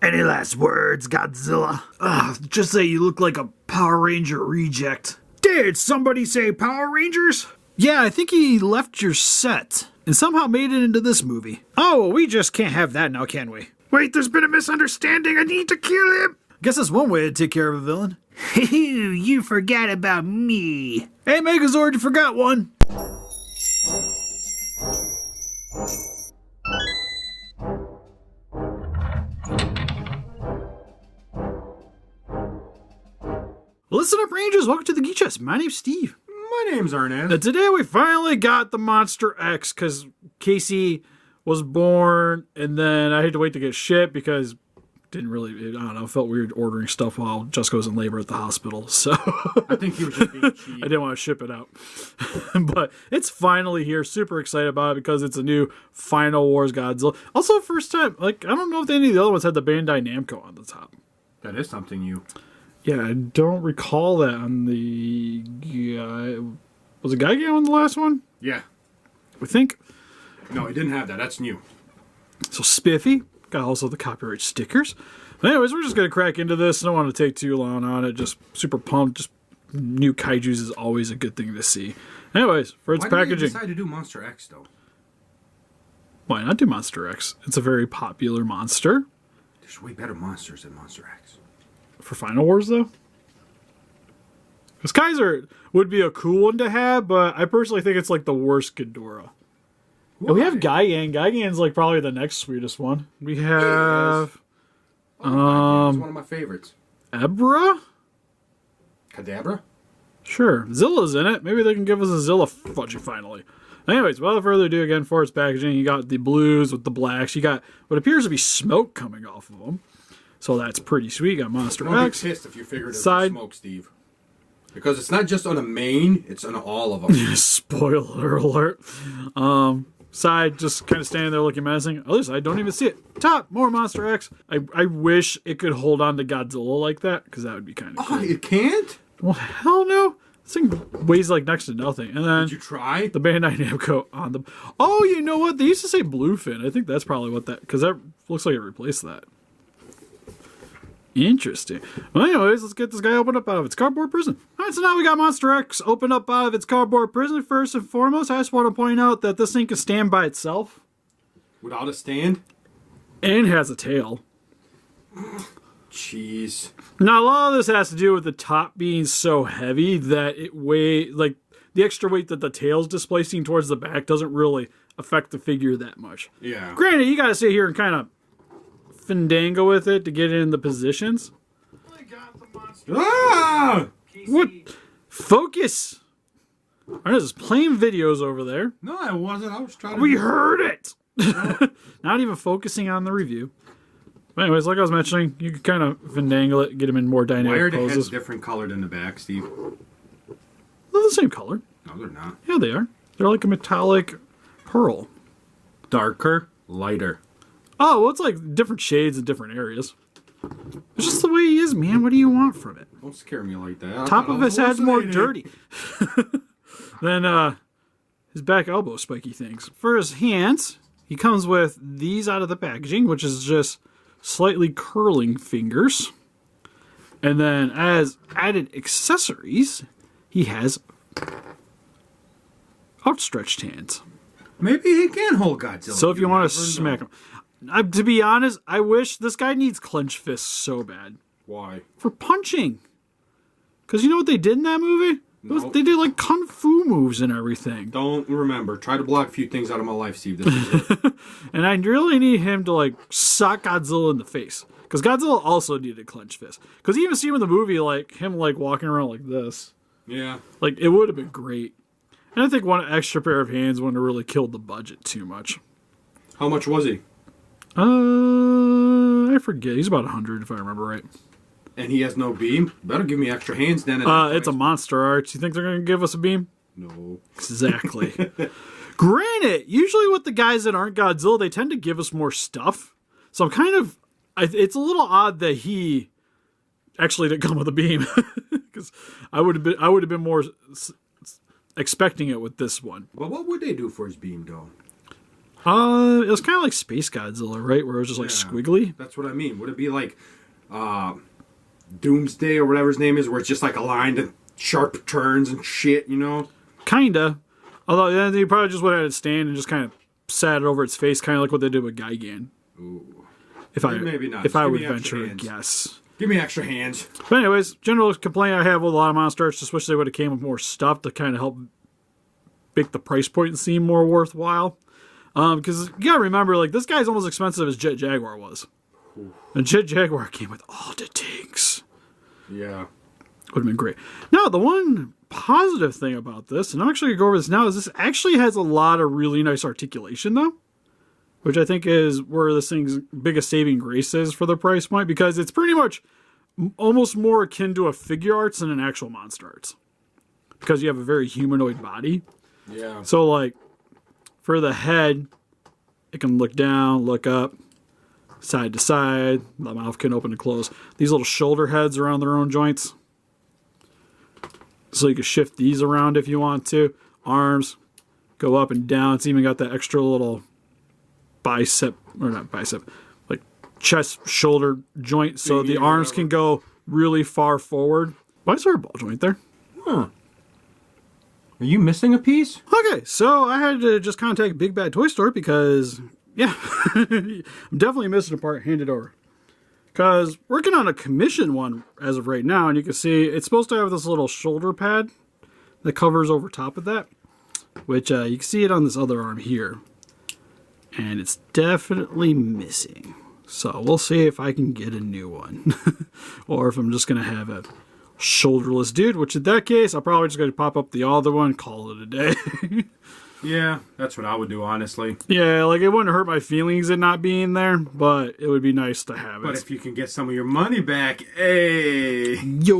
Any last words, Godzilla? Just say you look like a Power Ranger reject. Did somebody say Power Rangers? Yeah, I think he left your set and somehow made it into this movie. Oh, we just can't have that now, can we? Wait, there's been a misunderstanding. I need to kill him. Guess that's one way to take care of a villain. You forgot about me. Hey, Megazord, you forgot one. Listen up, Rangers. Welcome to the Geek Chest. My name's Steve. My name's Arnaz. And today we finally got the Monster X because Casey was born, and then I had to wait to get shipped because didn't really, I don't know, felt weird ordering stuff while Jessica was in labor at the hospital. So I think he was just being cheap. I didn't want to ship it out. But it's finally here. Super excited about it because it's a new Final Wars Godzilla. Also, first time, like, I don't know if any of the other ones had the Bandai Namco on the top. That is something new. Yeah, I don't recall that on the... was it Kaiju on the last one? Yeah. We think. No, he didn't have that. That's new. So spiffy. Got also the copyright stickers. But anyways, we're just going to crack into this. I don't want to take too long on it. Just super pumped. Just new kaijus is always a good thing to see. Anyways, for its packaging. Why did you decide to do Monster X, though? Why not do Monster X? It's a very popular monster. There's way better monsters than Monster X. For Final Wars, though? Because Kaiser would be a cool one to have, but I personally think it's like the worst Ghidorah. And we have Gigan. Gigan's like probably the next sweetest one. We have... It's one of my favorites. Ebra? Kadabra? Sure. Zilla's in it. Maybe they can give us a Zilla fudgy finally. Anyways, without further ado, again, for its packaging, you got the blues with the blacks. You got what appears to be smoke coming off of them. So that's pretty sweet. You got Monster X. I'll be pissed if you figured it Side. was smoke, Steve. Because it's not just on a main, it's on all of them. Spoiler alert. Side, just kind of standing there looking menacing. Other side, don't even see it. Top, more Monster X. I wish it could hold on to Godzilla like that, because that would be kind of cool. Oh, it can't? Well, hell no. This thing weighs like next to nothing. And then Did you try? the Bandai Namco on the... Oh, you know what? They used to say Bluefin. I think that's probably what that... Because that looks like it replaced that. Interesting. Well, anyways, let's get this guy opened up out of its cardboard prison. All right, so now we got Monster X opened up out of its cardboard prison. First and foremost, I just want to point out that this thing can stand by itself. Without a stand? And has a tail. Jeez. Now, a lot of this has to do with the top being so heavy that it weighs... Like, the extra weight that the tail's displacing towards the back doesn't really affect the figure that much. Yeah. Granted, you got to sit here and kind of fandango with it to get it in the positions. I got the monster. Ah! What? Focus! There's just playing videos over there. No, I wasn't. I was trying to... We heard it! Not even focusing on the review. But anyways, like I was mentioning, you can kind of fandangle it, get them in more Why dynamic are the poses. heads different colored in the back, Steve? They're the same color. No, they're not. Yeah, they are. They're like a metallic pearl. Darker, lighter. Oh, well, it's like different shades in different areas. It's just the way he is, man. What do you want from it? Don't scare me like that. Top of his head's more dirty than his back elbow spiky things. For his hands, he comes with these out of the packaging, which is just slightly curling fingers. And then as added accessories, he has outstretched hands. Maybe he can hold Godzilla. So if you want to smack him. To be honest, I wish this guy needs clenched fists so bad. Why? For punching. Because you know what they did in that movie? No. They did like kung fu moves and everything. Don't remember. Try to block a few things out of my life, Steve. This is it. And I really need him to like sock Godzilla in the face. Because Godzilla also needed clenched fists. Because you even see him in the movie, like him like walking around like this. Yeah. Like it would have been great. And I think one extra pair of hands wouldn't have really killed the budget too much. How much was he? I forget. He's about 100 if I remember right. And he has no beam? Better give me extra hands then. It's a Monster Arts. You think they're going to give us a beam? No. Exactly. Granted, usually with the guys that aren't Godzilla, they tend to give us more stuff. So I'm kind of... It's a little odd that he actually didn't come with a beam. Because I would have been more expecting it with this one. But what would they do for his beam, though? It was kind of like Space Godzilla, right? Where it was just like squiggly. That's what I mean. Would it be like Doomsday or whatever his name is, where it's just like a line and sharp turns and shit, you know? Kinda. Although then you probably just would have had it stand and just kind of sat it over its face, kind of like what they did with Gigan. Ooh. Maybe not. If I would venture a guess. Give me extra hands. But anyways, general complaint I have with a lot of Monster Arts, just wish they would have came with more stuff to kind of help make the price point seem more worthwhile. Because you gotta remember, like, this guy's almost expensive as Jet Jaguar was. Ooh. And Jet Jaguar came with all the tanks. Yeah. Would have been great. Now, the one positive thing about this, and I'm actually going to go over this now, is this actually has a lot of really nice articulation, though. Which I think is where this thing's biggest saving grace is for the price point, because it's pretty much almost more akin to a figure arts than an actual Monster Arts. Because you have a very humanoid body. Yeah. So, like, for the head, it can look down, look up, side to side. The mouth can open and close. These little shoulder heads are on their own joints. So you can shift these around if you want to. Arms go up and down. It's even got that extra little bicep, or not bicep, like chest shoulder joint. So the arms can go really far forward. Why is there a ball joint there? Huh. Are you missing a piece? Okay, so I had to just contact Big Bad Toy Store because, yeah, I'm definitely missing a part handed over. Because working on a commission one as of right now, and you can see it's supposed to have this little shoulder pad that covers over top of that, which you can see it on this other arm here. And it's definitely missing. So we'll see if I can get a new one. Or if I'm just going to have a shoulderless dude, which in that case, I'll probably just going to pop up the other one, call it a day. Yeah, that's what I would do, honestly. Yeah, like it wouldn't hurt my feelings it not being there, but it would be nice to have it. But if you can get some of your money back, hey! Yo!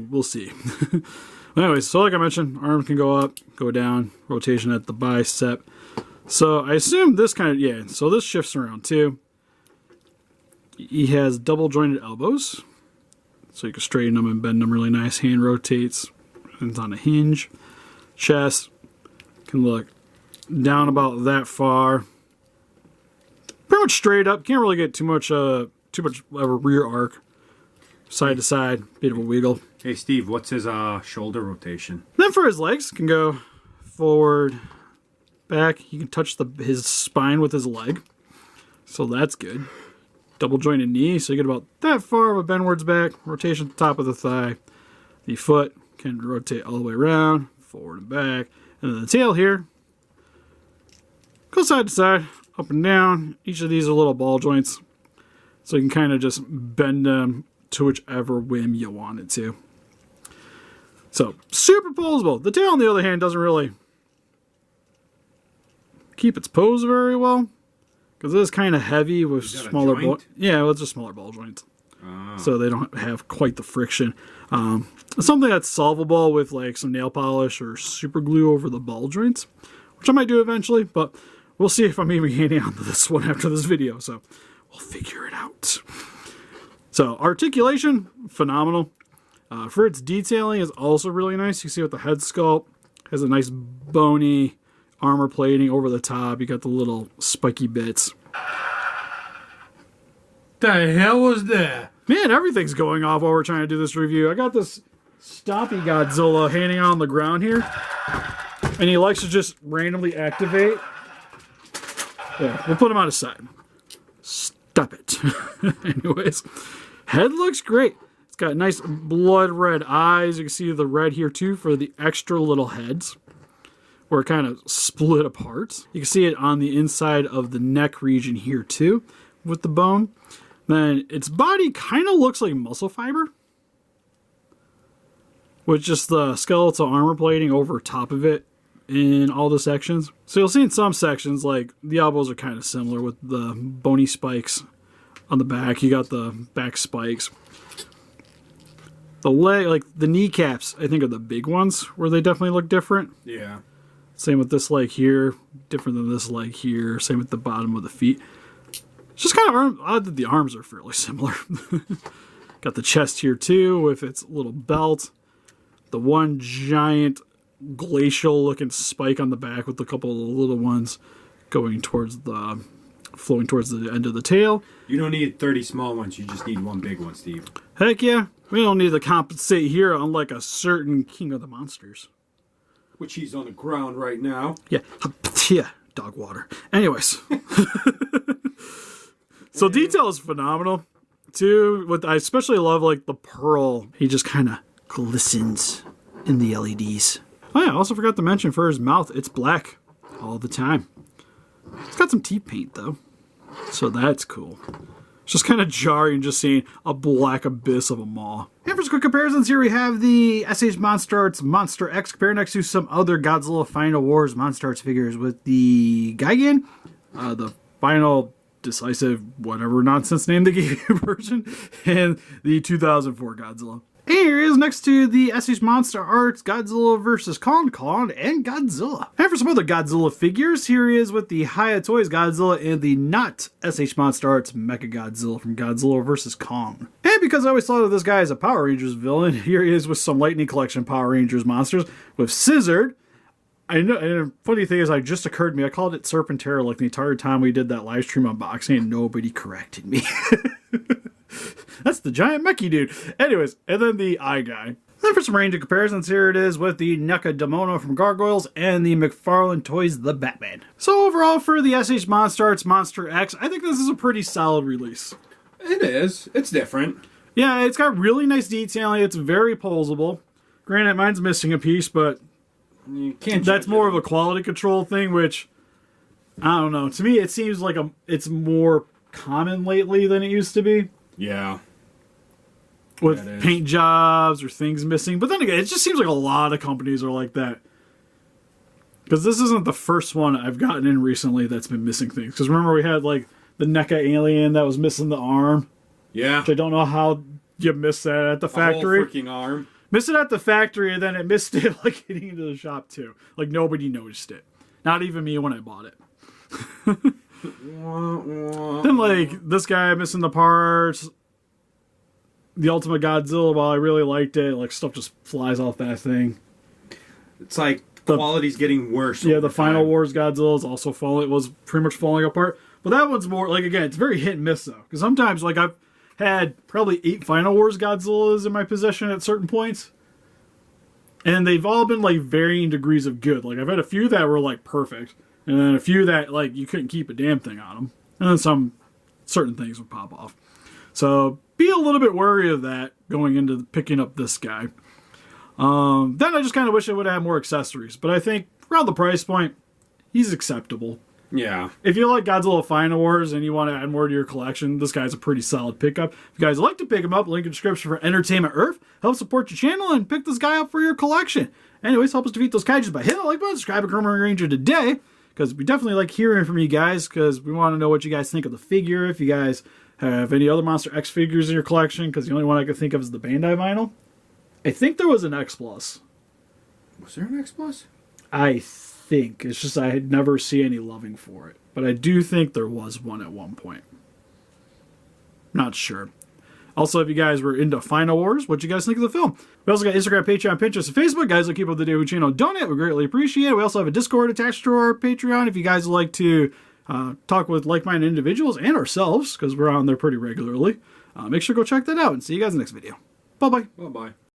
We'll see. Anyways, so like I mentioned, arms can go up, go down, rotation at the bicep. So I assume this kind of, yeah, so this shifts around too. He has double jointed elbows. So you can straighten them and bend them really nice. Hand rotates, and it's on a hinge. Chest can look down about that far. Pretty much straight up. Can't really get too much of a rear arc. Side to side, bit of a wiggle. Hey Steve, what's his shoulder rotation? Then for his legs, can go forward, back. He can touch his spine with his leg. So that's good. Double jointed knee, so you get about that far of a bendwards back. Rotation at the top of the thigh. The foot can rotate all the way around, forward and back. And then the tail here goes side to side, up and down. Each of these are little ball joints. So you can kind of just bend them to whichever whim you want it to. So, super posable. The tail, on the other hand, doesn't really keep its pose very well. Because it is kind of heavy with smaller ball. Yeah, well, it's just smaller ball joints. So they don't have quite the friction. Something that's solvable with like some nail polish or super glue over the ball joints, which I might do eventually, but we'll see if I'm even getting onto this one after this video. So we'll figure it out. So articulation, phenomenal. For its detailing is also really nice. You see with the head sculpt, has a nice bony armor plating over the top. You got the little spiky bits. The hell was that? Man, everything's going off while we're trying to do this review. I got this Stompy Godzilla hanging out on the ground here. And he likes to just randomly activate. Yeah, we'll put him on his side. Stop it. Anyways, head looks great. It's got nice blood red eyes. You can see the red here too for the extra little heads, where it kind of split apart. You can see it on the inside of the neck region here too, with the bone. Then its body kind of looks like muscle fiber, with just the skeletal armor plating over top of it in all the sections. So you'll see in some sections, like the elbows are kind of similar with the bony spikes on the back. You got the back spikes. The leg, like the kneecaps, I think are the big ones where they definitely look different. Yeah. Same with this leg here, different than this leg here. Same with the bottom of the feet. It's just kind of odd that the arms are fairly similar. Got the chest here too with its little belt. The one giant glacial looking spike on the back with a couple of little ones going towards the, flowing towards the end of the tail. You don't need 30 small ones. You just need one big one, Steve. Heck yeah. We don't need to compensate here, unlike a certain king of the monsters. Which he's on the ground right now. Yeah. Yeah. Dog water. Anyways. So detail is phenomenal. Too, what I especially love, like the pearl. He just kind of glistens in the LEDs. Oh yeah, I also forgot to mention for his mouth, it's black all the time. It's got some teeth paint though. So that's cool. It's just kind of jarring just seeing a black abyss of a maw. And for some quick comparisons, here we have the SH MonsterArts Monster X compared next to some other Godzilla Final Wars Monster Arts figures with the Gigan, the final decisive whatever nonsense name they gave you version, and the 2004 Godzilla. And here is next to the SH MonsterArts Godzilla vs. Kong and Godzilla. And for some other Godzilla figures, here he is with the Hiya Toys Godzilla and the not SH MonsterArts Mecha Godzilla from Godzilla vs. Kong. And because I always thought of this guy as a Power Rangers villain, here he is with some Lightning Collection Power Rangers monsters with Scissored. I know, and the funny thing is, it just occurred to me, I called it Serpentera like the entire time we did that live stream unboxing, and nobody corrected me. That's the giant mechie dude. Anyways, and then the eye guy. Then for some range of comparisons, here it is with the NECA Demono from Gargoyles and the McFarlane Toys The Batman. So overall, for the SH MonsterArts Monster X, I think this is a pretty solid release. It is. It's different. Yeah, it's got really nice detailing. It's very posable. Granted, mine's missing a piece, but You can't. that's more of a quality control thing, which, I don't know. To me, it seems like it's more common lately than it used to be. Yeah. With paint jobs or things missing. But then again, it just seems like a lot of companies are like that. Because this isn't the first one I've gotten in recently that's been missing things. Because remember we had like the NECA alien that was missing the arm. Yeah. Which I don't know how you missed that at the factory. A whole freaking arm. Missed it at the factory and then it missed it like getting into the shop too. Like nobody noticed it. Not even me when I bought it. Then like this guy missing the parts. The Ultimate Godzilla, while I really liked it, like stuff just flies off that thing. It's like the quality's getting worse. Yeah, the Final Wars Godzilla is also falling. It was pretty much falling apart. But that one's more like, again, it's very hit and miss though. Because sometimes like I've had probably 8 Final Wars Godzillas in my possession at certain points, and they've all been like varying degrees of good. Like I've had a few that were like perfect, and then a few that like you couldn't keep a damn thing on them, and then some certain things would pop off. So be a little bit wary of that going into picking up this guy. Then I just kind of wish I would have had more accessories. But I think around the price point, he's acceptable. Yeah. If you like Godzilla Final Wars and you want to add more to your collection, this guy's a pretty solid pickup. If you guys like to pick him up, link in the description for Entertainment Earth. Help support your channel and pick this guy up for your collection. Anyways, help us defeat those kaijus by hitting the like button, subscribe to Kermit Ranger today. Because we definitely like hearing from you guys. Because we want to know what you guys think of the figure. If you guys have any other Monster X figures in your collection, because the only one I could think of is the Bandai vinyl. I think there was an X Plus. Was there an X Plus? I think. It's just I had never seen any loving for it. But I do think there was one at one point. Not sure. Also, if you guys were into Final Wars, what you guys think of the film? We also got Instagram, Patreon, Pinterest, and Facebook. Guys, like keep up the Daily channel, donate. We greatly appreciate it. We also have a Discord attached to our Patreon if you guys would like to talk with like-minded individuals and ourselves, because we're on there pretty regularly. Make sure to go check that out and see you guys in the next video. Bye-bye. Bye-bye.